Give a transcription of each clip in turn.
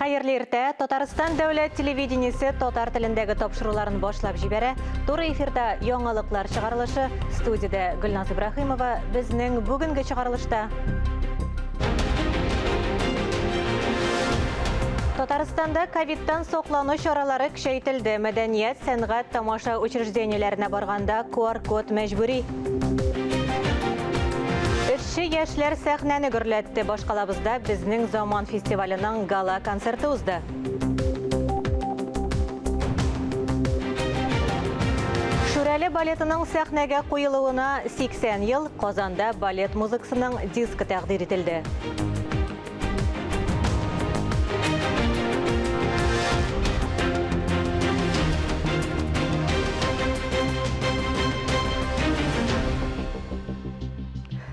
Хайырлы иртә, Татарстан дәүләт телевидениесе татар телендәге тапшыруларын башлап җибәрә. Туры эфирда яңалыклар чыгарылышы. Студияда Гөлназ Ибрахимова. Безнең бүгенге чыгарылышта Татарстанда ковидтан соклану чаралары көчәйтелде. Мәдәният, сәнгать, тамаша учреждениеләренә барганда QR-код мәҗбүри. Эшче яшьләр сәхнәне гөрләтте. Башкалабызда безнең заман фестиваленең гала концерты узды. Шүрәле балетының сәхнәгә куелуына 80 ел, Казанда балет музыкасының дискі тәкъдир ителде.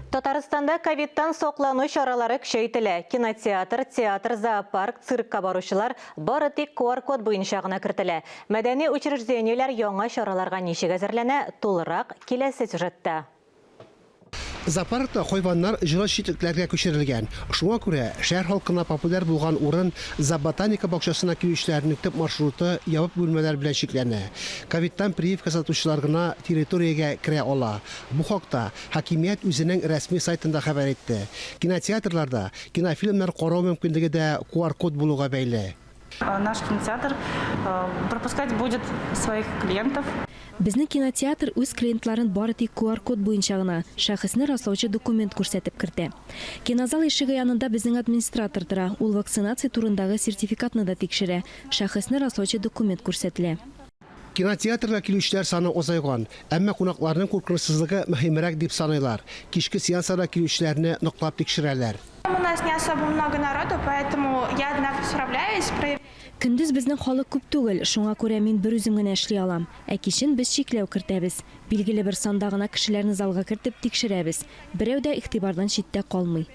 Татарстанда ковидтан соклану чаралары көчәйтелә. Кинотеатр, театр, зоопарк, циркка баручылар бары тик QR-код буенча гына кертелә. Мәдәни учреждениеләр яңа чараларга ничек әзерләнә, тулырак киләсе сюжетта. Зоопаркта хайваннар җылы читлекләргә күчерелгән. Шуңа күрә шәһәр халкына популяр булган урын зооботаника бакчасына килүчеләрнең төп маршруты ябык бүлмәләр белән чикләнә. Ковидтан прививка сатучылар гына территориягә керә ала. Бу хакта хакимият үзенең рәсми сайтында хәбәр итте. Кинотеатрларда кинофильмнар карау мөмкинлеге дә QR-код булуга бәйле. Наш кинотеатр пропускать будет своих клиентов. Безнең кинотеатр үз клиентларын бары тик QR-код буенча гына шәхесне раслаучы документ күрсәтеп кертә. Кинозал ишеге янында безнең администратор тора. Ул вакцинация турындагы сертификатны да тикшерә. Шәхесне раслаучы документ күрсәтелә. Кинотеатрга килүчеләр саны азайган, әмма кунакларның куркынычсызлыгы мөһимрәк дип саныйлар. Кичке сеансларда килүчеләрне ныклап тикшерәләр. У нас не особо много народу, поэтому я одна справляюсь. Көндез безнең халык күп түгел, шуңа күрә мин бер үзем генә эшли алам. Ә кичен без чикләү кертәбез. Билгеле бер санда гына кешеләрне залга кертеп тикшерәбез. Берәү дә игътибардан читтә калмый.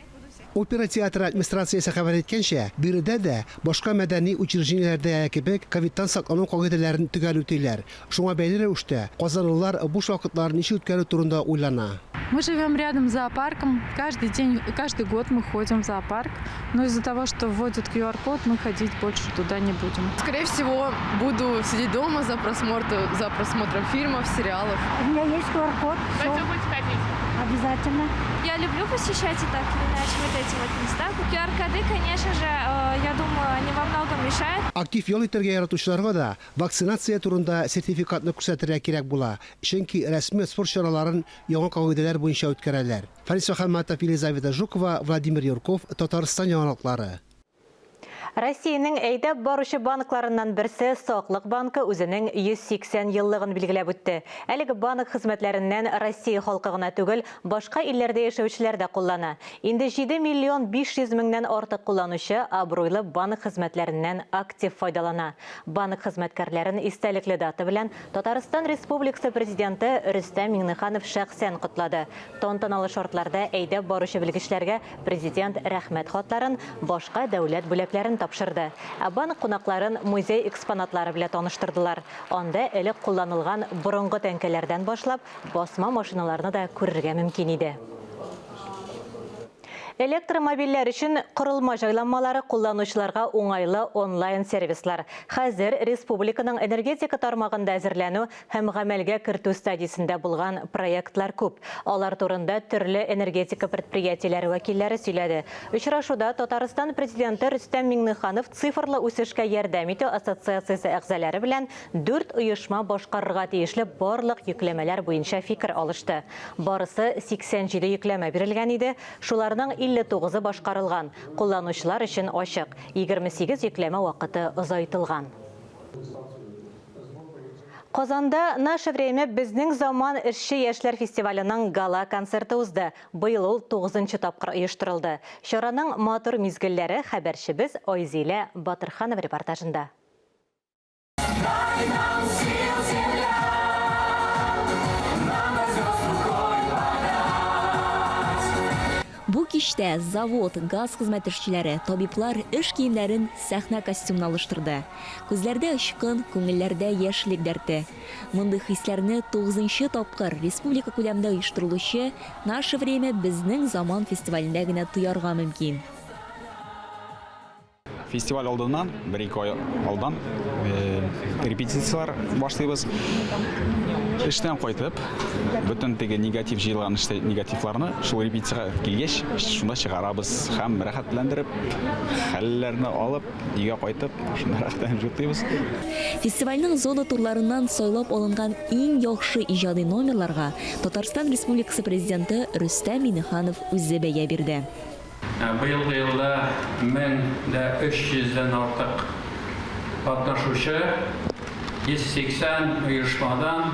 Опера театры администрациясе хәбәр иткәнчә, биредә дә башка мәдәни учреждениеләрдә кебек ковидтан саклану кагыйдәләрен төгәл үтиләр. Шуңа бәйле рәвештә казанлылар буш вакытларын ничек үткәрү турында уйлана. Мы живем рядом с зоопарком. Каждый год мы ходим в зоопарк. Но из-за того, что вводят QR-код, мы ходить больше туда не будем. Скорее всего, буду сидеть дома за просмотром фильмов, сериалов. У меня есть QR-код. Пойдем будете ходить? Обязательно. Я люблю посещать и так или иначе вот эти вот места. QR-коды, конечно же, я думаю, они во многом мешают. Актив ял итәргә яратучыларга да вакцинация турында сертификатны күрсәтергә кирәк була. Чөнки рәсми спорт чараларын яңа кагыйдәләр буенча үткәрәләр. Фарис Мөхәммәтов, Елизавета Жукова, Владимир Юрков, Татарстан яңалыклары. Россиянең әйдәп баручы банкларыннан берсе Саклык банкы үзенең 180 еллыгын билгеләп үтте. Әлеге банк хезмәтләреннән Россия халкы гына түгел, башка илләрдә яшәүчеләр дә куллана. Инде 7 миллион 500 меңнән артык кулланучы абруйлы банк хезмәтләреннән актив файдалана. Банк хезмәткәрләрен истәлекле дата белән Татарстан Республикасы президенты Рөстәм Миңнеханов шәхсән котлады. Тантаналы шартларда әйдәп баручы белгечләргә президент рәхмәт хатларын, башка дәүләт бүләкләрен тапшырды. Банк кунакларын музей экспонатлары белән таныштырдылар. Анда элек кулланылган борынгы тәңкәләрдән башлап басма машиналарны да күрергә мөмкин иде. Электромобильләр өчен корылма җайланмалары кулланучыларга уңайлы онлайн сервислар. Хәзер республиканың энергетика тармагында әзерләнү һәм гамәлгә кертү стадиясендә булган проектлар күп. Алар турында төрле энергетика предприятиеләре вәкилләре сөйләде. Очрашуда Татарстан президенты Рөстәм Миңнеханов цифрлы үсешкә ярдәм итү ассоциациясе әгъзалары белән 4 оешма башкарырга тиешле барлык йөкләмәләр буенча фикер алышты. Барысы 87 йөкләмә бирелгән иде. Шуларның 59-ы башкарылган. Кулланучылар өчен ачык. 28 йөкләмә вакыты озайтылган. Казанда «Наше время» безнең заман эшче яшьләр фестиваленең гала концерты узды. Быел ул 9-нчы тапкыр оештырылды. Чараның матур мизгелләре хәбәрчебез Айзилә Батырханова репортажында. Бу кичтә завод, газ хезмәттәшләре, табиблар эш киемнәрен сәхнә костюмына алыштырды. Күзләрдә очкын, күңелләрдә яшьлек дәрте. Мондый хисләрне 9-нчы тапкыр республика күләмендә оештырылучы «Наше время» безнең заман фестивалендә генә тоярга мөмкин. Фестиваль алдынан, 1-2 ай алдан репетициялар башлыйбыз. Эштән кайтып, бүтән теге негатив җыелган негативларны шул репетициягә килгәч, шунда чыгарабыз һәм рәхәтләндереп, хәлләрне алып, өйгә кайтып, шунда рәхәтләнеп җырлыйбыз. Фестивальнең зона турларыннан сайлап алынган иң яхшы иҗади номерларга Татарстан Республикасы президенты Рөстәм Миңнеханов үзе бәя бирде. Быелгы елда 1300-дән артык катнашучы, 180 оешмадан,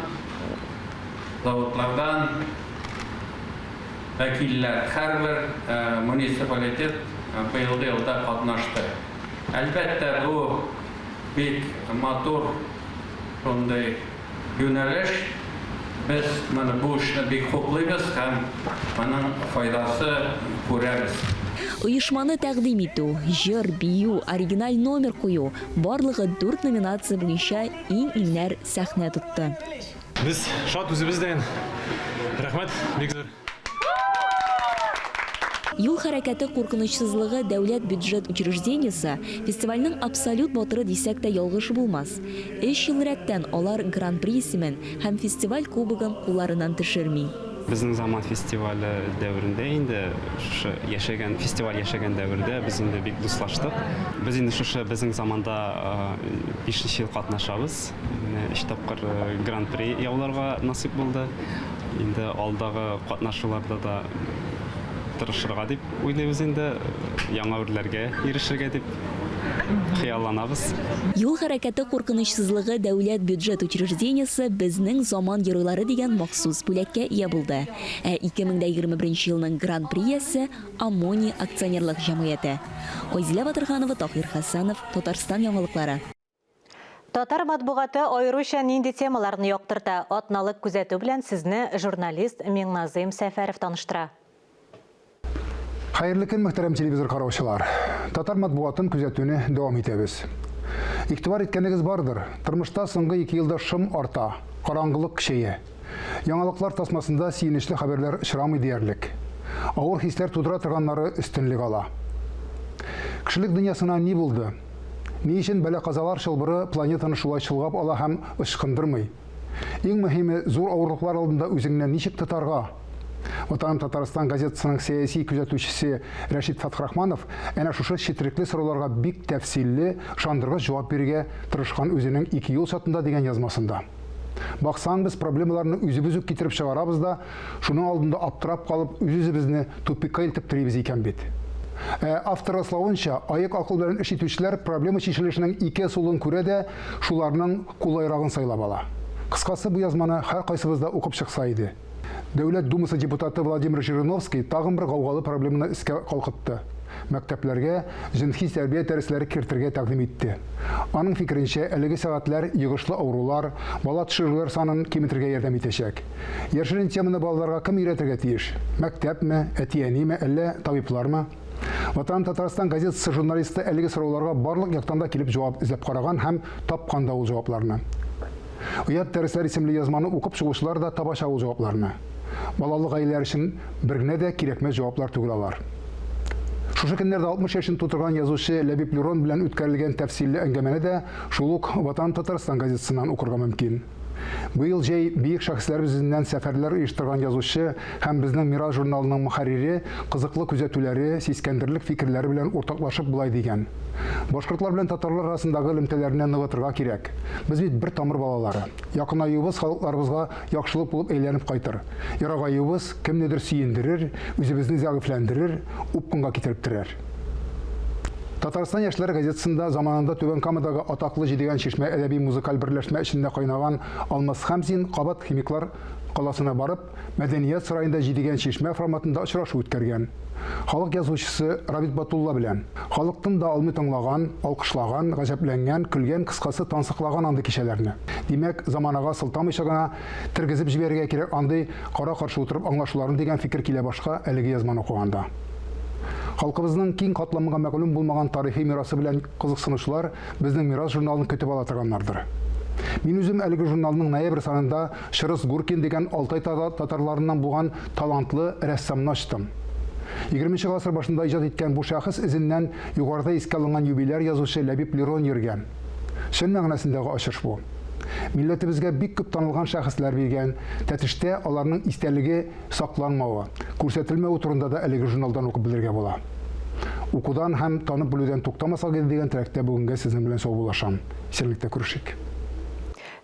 заводлардан вәкилләр, һәрбер муниципалитет быелгы елда катнашты. Әлбәттә, бу бик матур шундай юнәлеш. Без моны бу эшне бик хуплыйбыз һәм моның файдасы күрәбез. Оешманы тәкъдим итү, җыр, бию, оригиналь номер кую барлыгы 4 номинация буенча иң-иңнәр сәхнә тотты. Без шат үзебездән. Рәхмәт, бик зур. Юл хәрәкәте куркынычсызлыгы дәүләт бюджет учреждениесе фестивальнең абсолют батыры дисәк тә ялгыш булмас. 3 ел рәттән алар гран-при исемен һәм фестиваль кубогын кулларыннан төшерми. Безнең заман фестивале дәверендә инде фестиваль яшәгән дәвердә без инде бик дуслаштык. Без инде шушы безнең заманда 5 ел катнашабыз. 3 тапкыр гран-при яуларга насип булды. Инде алдагы катнашуларда да тырышырга дип уйлыйбыз инде, яңа үрләргә ирешергә дип хыялланабыз. Юл хәрәкәте куркынычсызлыгы дәүләт бюджет учреждениесе безнең заман геройлары дигән махсус бүләккә ия булды. 2021 елның гран-приясе Амони акционерлык җәмгыяте. Айзилә Батырханова, Тахир Хәсәнов, Татарстан яңалыклары. Татар матбугаты аеруча нинди темаларны яктырта? Атналык күзәтү белән сезне журналист Миңназыйм Сәфәров таныштыра. Хәерле көн, мөхтәрәм телевизор караучылар. Татар матбугатын күзәтүне дәвам итәбез. Игътибар иткәнегез бардыр. Тормышта соңгы 2 елда шым арта, караңгылык көчәя. Яңалыклар тасмасында сөенечле хәбәрләр очрамый диярлек. Авыр хисләр тудыра торганнары өстенлек ала. Кешелек дөньясына ни булды? Ни өчен бәла-казалар чылбыры планетаны шулай чолгап ала һәм ычкындырмый? Иң мөһиме, зур авырлыклар алдында үзеңне ничек тотарга? Ватаным Татарстан газетасының сәяси күзәтүчесе Рәшит Фатхрахманов әнә шушы четерекле сорауларга бик тәфсилле, шандыргыч җавап бирергә тырышкан үзенең 2 ел чатында дигән язмасында. Баксаң, без проблемаларны үзебез үк китереп чыгарабыз да, шуның алдында аптырап калып, үзебезне тупикка илтеп торабыз икән бит. Автор раславынча, аяк акыл белән эш итүчеләр проблема чишелешенең 2 сулын күрә дә, шуларның кулайрагын сайлап ала. Кыскасы, бу язманы һәр кайсыбыз да укып чыкса иде. Дәүләт Думасы депутаты Владимир Жириновский тагын бер гаугалы проблеманы искә калкытты. Мәктәпләргә җинси тәрбия дәресләре кертергә тәкъдим итте. Аның фикеренчә, әлеге сәгатьләр йогышлы авырулар, бала төшерүләр санын киметергә ярдәм итәчәк. Яшерен теманы балаларга кем өйрәтергә тиеш? Мәктәпме, әти-әниме, әллә табиблармы? Ватан Татарстан газетасы журналисты әлеге сорауларга барлык яктан да килеп җавап эзләп караган һәм тапкан да ул җавапларны. Уят дәресләр исемле язманы укып чыгучылар да табаша ул җавапларны. Балалы гаиләләр өчен бер генә дә кирәкмәс җаваплар түгел алар. Шушы көннәрдә 60 яшын тутырган язучы Ләбиб Лерон белән үткәрелгән тәфсилле әңгәмәне дә шул ук Ватан Татарстан газетасыннан укырга мөмкин. Быел җәй бийек шәхесләребез үзеннән сәфәрләр оештырган язучы һәм безнең Мирас журналының мөхәррире кызыклы күзәтүләре, сискәндерлек фикерләре белән уртаклашып булай дигән. Башкортлар белән татарлар арасындагы элемтәләрне ныгытырга кирәк. Без бит бер тамыр балалары. Якынаюыбыз халыкларыбызга яхшылык булып әйләнеп кайтыр. Ярагаюыбыз кемнедер сөендерер, үзебезне зәгыйфләндерер, упкынга китереп терәр. Татарстан яшьләре газетасында заманында Түбән Камадагы атаклы җидегән чишмә әдәби музыкаль берләшмә эчендә кайнаган Алмаз Хәмзин кабат химиклар каласына барып, мәдәният сараенда җидегән чишмә форматында очрашу үткәргән. Халык язучысы Рабит Батулла белән халыктан да алмый тыңлаган, алкышлаган, гаҗәпләнгән, көлгән, кыскасы тансыклаган андый кичәләрне. Димәк, заманага сылтамыйча гына тергезеп җибәрергә кирәк андый кара каршы утырып аңлашуларын дигән фикер килә башка әлеге язманы укыганда. Халкыбызның киң катламга мәгълүм булмаган тарихи мирасы белән кызыксынучылар безнең Мирас журналын көтеп ала торганнардыр. Мин үзем әлеге журналның ноябрь санында Шырыс Гуркин дигән Алтай татарларыннан булган талантлы рәссамны ачтым. 20 ғасыр башында иҗат иткән бу шәхес изеннән югарыда искә алынган юбиляр язучы Ләбиб Лерон йөргән. Чын мәгънәсендәге ачыш бу. Милләтебезгә бик күп танылган шәхесләр биргән, тәтештә аларның истәлеге сакланмавы, күрсәтелмәве турында да әлеге журналдан укып белергә була. Укудан һәм танып белүдән туктамасак дигән теләктә бүгенгә сезнең белән саубуллашам. Исәнлектә күрешик.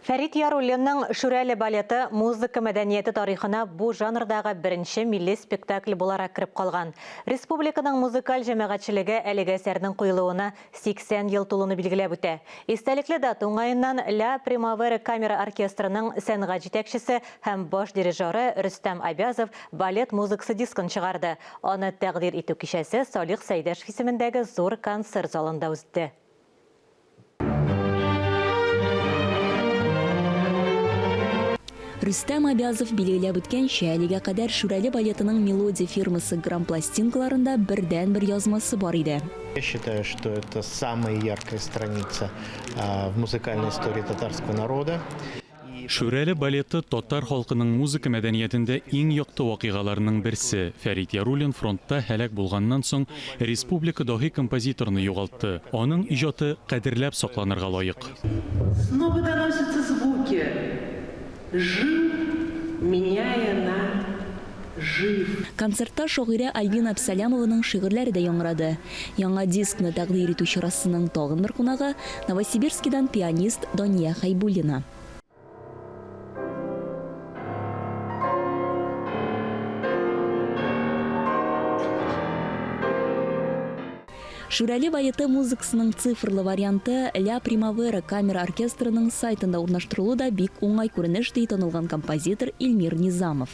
Фәрит Яруллинның Шүрәле балеты музыка мәдәнияте тарихына бу жанрдагы беренче милли спектакль буларак кирип калган. Республиканың музыкаль җәмәгатьчелеге әлеге әсәрнең куелуына 80 ел тулуны билгеләп үтә. Истәлекле дата уңаеннан Ля Примавера камера оркестрының сәнгать җитәкчесе һәм баш дирижеры Рөстәм Абязов балет музыкасы дискын чыгарды. Аны тәкъдир итү кичәсе Салих Сәйдәшев исемендәге зур концерт залында узды. Рөстәм Абязов билгеләп үткәнчә, әлегә кадәр Шүрәле балетының мелодия фирмасы грампластинкаларында бердән-бер язмасы бар иде. Я считаю, что это самая яркая страница в музыкальной истории татарского народа. Шүрәле балеты татар халкының музыка мәдәниятендә иң якты вакыйгаларның берсе. Фәрит Яруллин фронтта һәлак булганнан соң республика даһи композиторны югалтты. Аның иҗаты кадерләп сакланырга лаек. Снова доносятся звуки. Жив, меняя на жив. Концертта шагыйрә Альбина Абсалямованың шигырьләре дә яңгырады. Яңа дискны тәкъдир итү чарасының тагын бер кунагы Новосибирскидан пианист Дания Хайбуллина. Шүрәле балеты музыкасының цифрлы варианты Ля Примавера камера оркестрының сайтында урнаштырылу да бик уңай күренеш ди танылган композитор Илмир Низамов.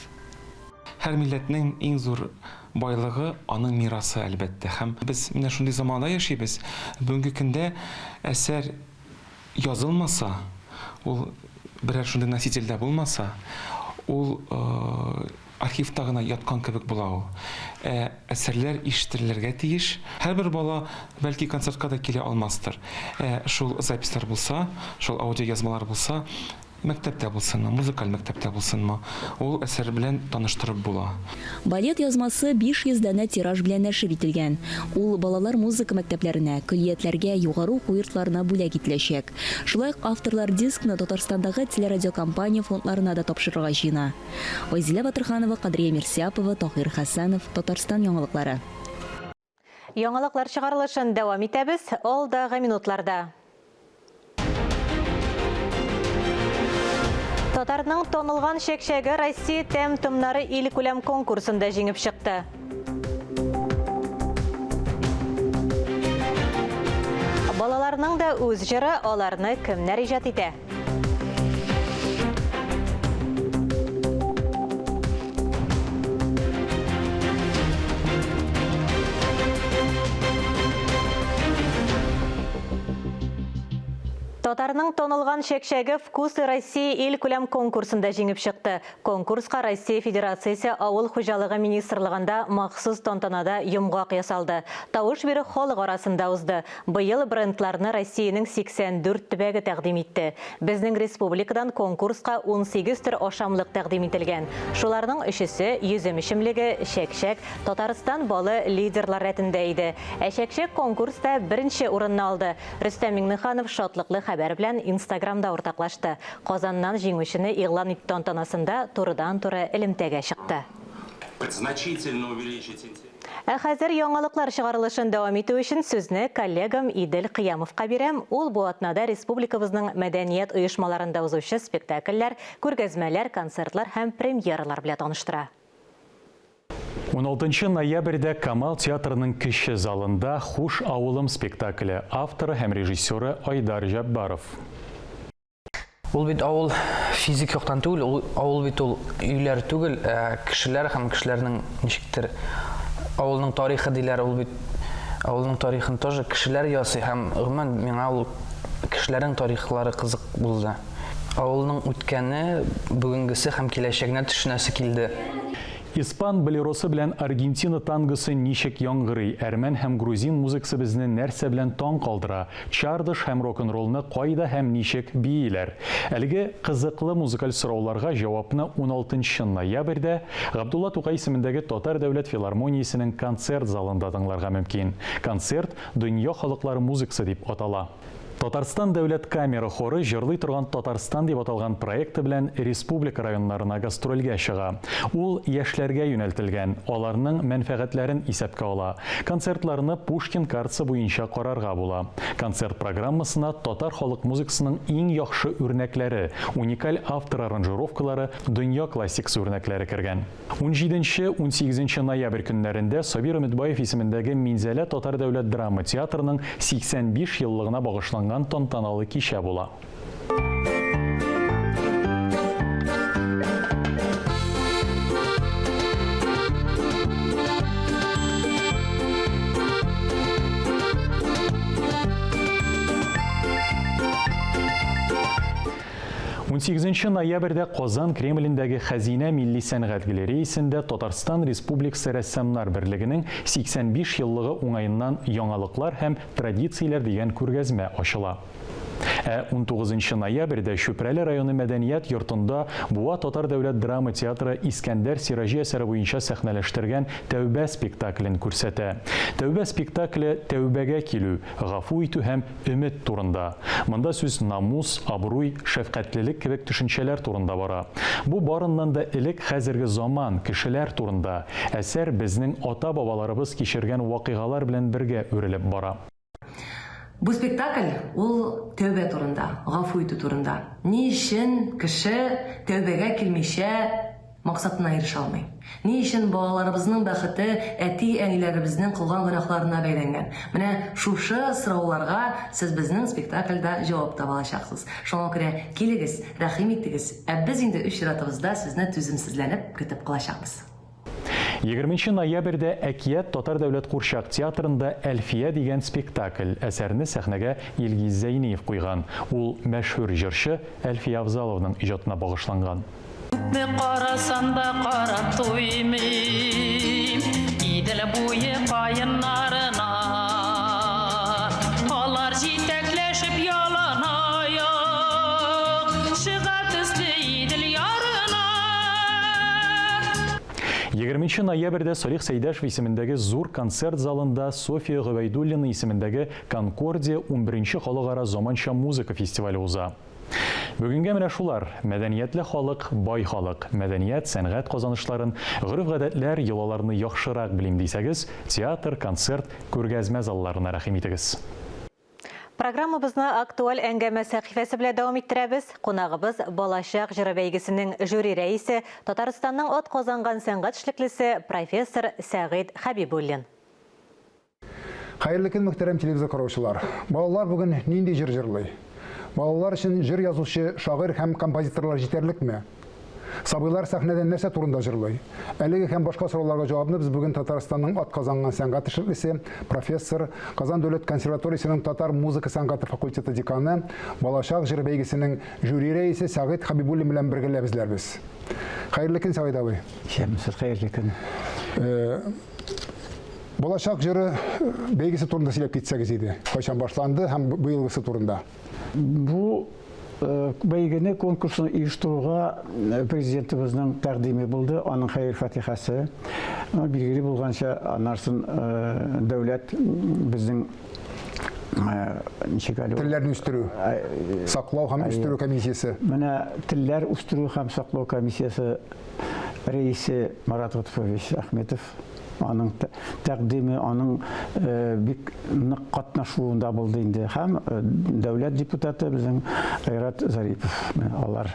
Һәр милләтнең иң зур байлыгы аның мирасы әлбәттә. Һәм без менә шундый заманда яшибез. Бүгенге көндә әсәр язылмаса, ул берәр шундый носительдә булмаса, ул архивта гына яткан кебек була ул. Әсәрләр ишетелергә тиеш. Һәрбер бала бәлки концертка да килә алмастыр. Шул запислар булса, шул аудио язмалар булса, мәктәптә булсынмы, музыкаль мәктәптә булсынмы, ул әсәр белән таныштырып була. Балет язмасы 500 дәнә тираж белән нәшер ителгән. Ул балалар музыка мәктәпләренә, көллиятләргә, югары уку йортларына бүләк ителәчәк. Шулай ук авторлар дискны Татарстандагы телерадиокомпания фондларына да тапшырырга җыена. Айзилә Батырханова, Кадрия Мирсяпова, Тахир Хәсәнов, Татарстан яңалыклары. Яңалыклар чыгарылышын дәвам итәбез алдагы минутларда. Татарның танылган шәкшәге Россия тәм-томнары ил күләм конкурсында җиңеп чыкты. Балаларның да үз җыры, аларны кемнәр иҗат итә? Татарның танылган шәкшәге «Вкусы России» ил күләм конкурсында җиңеп чыкты. Конкурска Россия Федерациясе авыл хуҗалыгы министрлыгында махсус тантанада йомгак ясалды. Тавыш бирү халык арасында узды. Быел брендларны Россиянең 84 төбәге тәкъдим итте. Безнең республикадан конкурска 18 төр ашамлык тәкъдим ителгән. Шуларның 3-се йөзем ичемлеге, шәкшәк, Татарстан балы лидерлар рәтендә иде. Шәкшәк конкурста беренче урынны алды. Рөстәм Миңнеханов шатлыклы хәбәр белән Инстаграмда уртаклашты. Казаннан җиңүчене игълан итү тантанасында турыдан-туры элемтәгә чыкты. Хәзер яңалыклар чыгарылышын дәвам итү өчен сүзне коллегам Идел Кыямовка бирәм. Ул бу атнада республикабызның мәдәният оешмаларында узучы спектакльләр, күргәзмәләр, концертлар һәм премьералар белән таныштыра. 16 ноябрьдә Камал театрының кече залында «Хуш авылым» спектакле авторы һәм режиссеры Айдар Жаббаров. Ул бит авыл физик яктан түгел, авыл бит ул өйләр түгел, кешеләр һәм кешеләрнең ничектер авылның тарихы диләр, ул бит авылның тарихын тоже кешеләр ясый һәм гомумән миңа ул кешеләрнең тарихлары кызык булды. Авылның үткәне, бүгенгесе һәм киләчәгенә төшенәсе килде. Испан болеросы белән Аргентина тангысы ничек яңгырый, әрмән һәм грузин музыкасы безне нәрсә белән таң калдыра, чардыш һәм рок-н-роллны кайда һәм ничек бииләр. Әлеге кызыклы музыкаль сорауларга җавапны 16 ноябрьдә Габдулла Тукай исемендәге Татар дәүләт филармониясенең концерт залында тыңларга мөмкин. Концерт дөнья халыклары музыкасы дип атала. Татарстан дәүләт камера хоры җырлый торган Татарстан дип аталган проекты белән республика районнарына гастрольгә чыга. Ул яшьләргә юнәлтелгән, аларның мәнфәгатьләрен исәпкә ала. Концертларны Пушкин картасы буенча карарга була. Концерт программасына татар халык музыкасының иң яхшы үрнәкләре, уникаль автор аранжировкалары, дөнья классикасы үрнәкләре кергән. 17-18 ноябрь көннәрендә Сабир Өметбаев исемендәге Минзәлә Татар дәүләт драма театрының 85 еллыгына багышланган тантаналы кичә була. 18 ноябрьдә Казан Кремлендәге Хәзинә милли сәнгать галереясендә Татарстан Республикасы рәссамнар берлегенең 85 еллыгы уңаеннан яңалыклар һәм традицияләр дигән күргәзмә ачыла. 19 ноябрьдә Чүпрәле районы мәдәният йортында Буа Татар дәүләт драма театры Искәндәр Сиражи әсәре буенча сәхнәләштергән Тәүбә спектаклен күрсәтә. Тәүбә спектакле тәүбәгә килү, гафу итү һәм өмет турында. Монда сүз намус, абруй, шәфкатьлелек кебек төшенчәләр турында бара. Бу барыннан да элек хәзерге заман, кешеләр турында. Әсәр безнең ата-бабаларыбыз кичергән вакыйгалар белән бергә үрелеп бара. Бу спектакль ул тәүбә турында, гафу итү турында. Ни өчен кеше тәүбәгә килмичә максатына ирешә алмый? Ни өчен балаларыбызның бәхете әти-әниләребезнең кылган гөнаһларына бәйләнгән? Менә шушы сорауларга сез безнең спектакльдә җавап таба алачаксыз. Шуңа күрә килегез, рәхим итегез. Ә без инде үч чиратыбызда сезне түземсезләнеп көтеп калачакбыз. 20 ноябрьдә Әкият Татар дәүләт курчак театрында Әлфия дигән спектакль әсәрне сәхнәгә Илгиз Зәйниев куйган. Ул мәшһүр җырчы Әлфия Авзаловның иҗатына багышланган. Карасам да карап туймыйм, Идел буе каеннарына. Алар җитәкләшеп яланаяк, чыга төсле Идел ярына. 20 ноябрьдә Салих Сәйдәшев исемендәге зур концерт залында София Гобәйдуллина исемендәге Конкордия 11-нче халыкара заманча музыка фестивале уза. Бүгенгә менә шулар: мәдәниятле халык, бай халык, мәдәният, сәнгать казанышларын, гореф-гадәтләр, йолаларны яхшырак белим дисәгез, театр, концерт, күргәзмә залларына рәхим итегез. Программабызны актуаль әңгәмә сәхифәсе белән дәвам иттерәбез. Кунагыбыз Балачак җыры бәйгесенең жюри рәисе, Татарстанның ат казанган сәнгать эшлеклесе профессор Сәгыйд Хәбибуллин. Хәерле көн, мөхтәрәм телевизор караучылар. Балалар бүген нинди җыр җырлый? Балалар өчен җыр язучы, шагыйрь һәм композиторлар җитәрлекме? Сабыйлар сәхнәдә нәрсә турында җырлый? Әлеге һәм башка сорауларга җавапны без бүген Татарстанның ат казанган сәнгать эшлеклесе, профессор, Казан дәүләт консерваториясенең татар музыка сәнгате факультеты деканы, Балачак җыры бәйгесенең жюри рәисе Сәгыйд Хәбибуллин белән бергәләбезләрбез. Хәерле көн, Сәгыйд абый. Хәерле көн. Балачак җыры бәйгесе турында сөйләп китсәгез иде. Кайчан башланды һәм быелгысы турында? Бу бәйгене конкурсын оештыруга президентыбызның тәкъдиме булды, аның хәйр фатихасы. Билгеле булганча, анарсын дәүләт безнең телләрне үстерү, саклау һәм үстерү комиссиясе. Менә телләр үстерү һәм саклау комиссиясе рәисе Марат Гатфович Әхметов. Аның тәкъдиме, аның бик нык катнашуында булды инде. Һәм дәүләт депутаты безнең Айрат Зарипов. Алар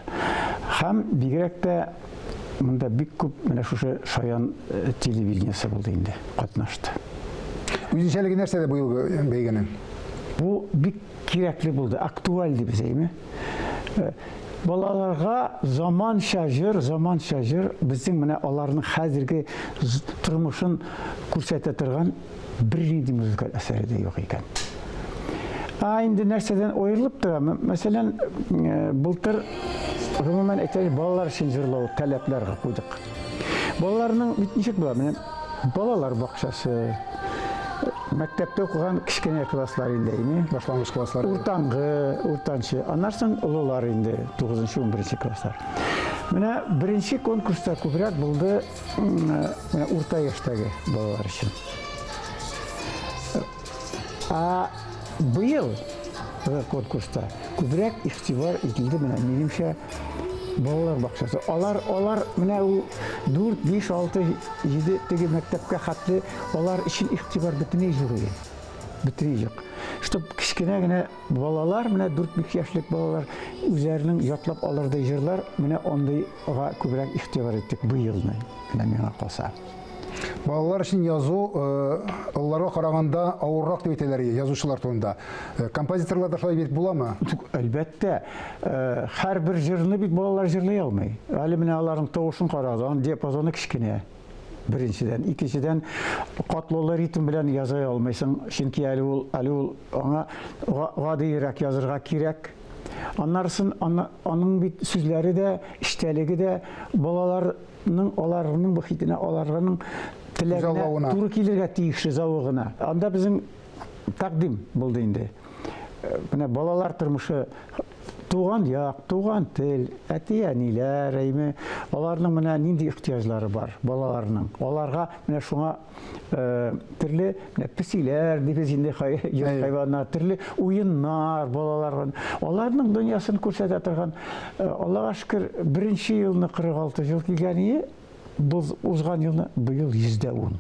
һәм бигрәк тә монда бик күп менә шушы Шаян телевидениесе булды инде, катнашты. Үзенчәлеге нәрсәдә быелгы бәйгенең? Бу бик кирәкле булды, актуаль дип әйтәме? Балаларга заманча җыр, безнең менә аларның хәзерге тормышын күрсәтә торган бернинди музыкаль әсәре дә юк икән. Инде нәрсәдән аерылып тора? Мәсәлән, былтыр гомумән әйтәләр, балалар өчен җырлау таләпләргә куйдык. Балаларның ничек була? Менә балалар бакчасы, мәктәптә укыган кичкенә класслар инде, башлангыч класслар. Уртанчы, уртанчы, аннан олылар инде, 9-11 класслар. Менә беренче конкурста күбрәк булды менә урта яшьтәге балалар өчен. Быел конкурста күбрәк игътибар ителде менә минемчә балалар бакчасы. Алар менә ул 4, 5, 6, 7 теге мәктәпкә хәтле алар өчен игътибар бөтенләй юк иде. Бөтенләй юк. Чтоб кичкенә генә балалар, менә 4-5 яшьлек балалар үзләренең ятлап алырдай җырлар, менә андыйга күбрәк игътибар иттек быелны. Менә миңа калса. Балалар өчен язу олларга караганда авыррак дип әйтәләр язучылар турында. Композиторлар да шулай бит буламы? Әлбәттә, һәрбер җырны бит балалар җырлый алмый. Әле менә аларның тавышын караган, диапазоны кичкенә. Беренчедән, икенчедән катлаулы ритм белән яза алмыйсың, чөнки әле ул аңа гадиерәк язырга кирәк. Аның бит сүзләре дә, иштәлеге дә аларның бөхитенә, аларның теләгенә туры килергә тиешле завыгына. Анда безнең тәкъдим булды инде. Менә балалар тормышы, туган як, туган тел, әти-әниләр, аларның менә нинди ихтияҗлары бар балаларның. Аларга менә шуңа төрле песиләр, дибезинде хайваннар, төрле уеннар балаларга. Аларның дөньясын күрсәтә торган, Аллага шөкер, беренче елны 46 ел килгән, узган елны быел 110.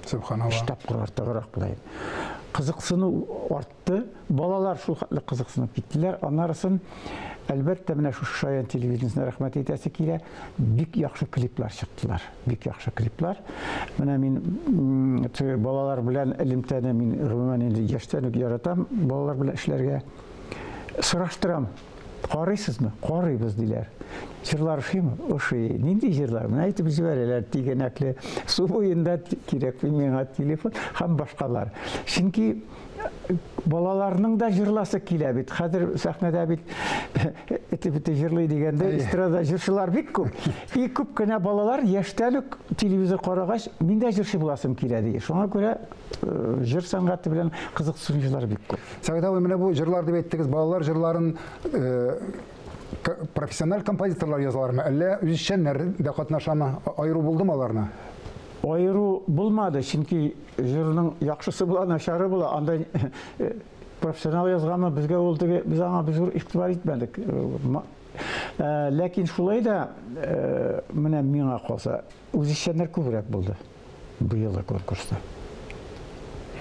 Субханалла. Штаб артыграк булай. Кызыксыну артты, балалар шул хәтле кызыксынып киттеләр. Аннарысын әлбәттә менә шу Шаян телевидениесенә рәхмәт әйтәсе килә. Бик яхшы клиплар чыктылар. Бик яхшы клиплар. Менә мин балалар белән элемтәне мин гомумән инде яшьтән үк яратам. Балалар белән эшләргә сораштырам. Карыйсызмы? Карыйбыз диләр. Җырлар ошыймы? Ошый. Нинди җырлар? Менә әйтеп җибәрәләр, тигәнәкле, су буенда кирәк миңа телефон һәм башкалар. Чөнки балаларның да җырласы килә бит. Хәзер сәхнәдә бит бите җырлый дигәндә эстрада җырчылар бик күп. И күп кенә балалар яшьтән үк телевизор карагач, мин дә җырчы буласым килә ди. Шуңа күрә җыр сәнгате белән кызыксынучылар бик күп. Сәгыйть абый, менә бу җырлар дип әйттегез, балалар җырларын профессиональ композиторлар язалармы, әллә үзешчәннәр дә катнашамы? Айыру булдымы аларны? Айыру булмады, чөнки җырның яхшысы була, начары була. Анда профессионал язганмы, безгә ул теге, без аңа зур игътибар итмәдек. Ләкин шулай да менә миңа калса, үзешчәннәр күбрәк булды быелгы конкурста.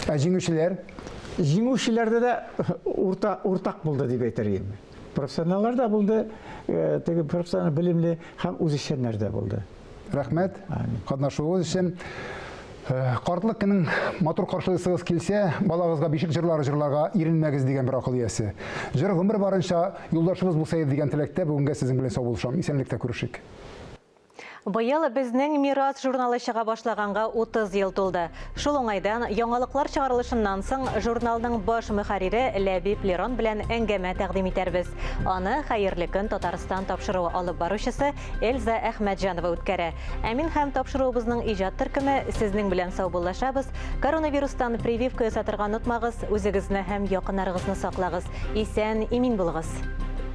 Җиңүчеләр? Җиңүчеләрдә дә уртак булды дип әйтергә. Профессионаллар да булды, теге профессионал белемле һәм үзешчәннәр дә булды. Рәхмәт. Катнашуыгыз өчен. Картлык көнең матур каршылыгыз килсә, балагызга бишек җырлары җырларга иренмәгез дигән бер акыл иясе. Җыр гомер барынча юлдашыбыз булса дигән теләктә бүгенгә сезнең белән сау булышам. Исәнлектә күрешик. Быел безнең Мирас журналы чыга башлаганга 30 ел тулды. Шул уңайдан яңалыклар чыгарылышыннан соң журналның баш мөхәррире Ләбиб Лерон белән әңгәмә тәкъдим итәрбез. Аны хәерле көн Татарстан тапшыруы алып баручысы Эльза Әхмәтҗанова үткәрә. Мин һәм тапшыруыбызның иҗат төркеме сезнең белән саубуллашабыз. Коронавирустан прививка ясатырга онытмагыз, үзегезне һәм якыннарыгызны саклагыз. Исән, имин булыгыз.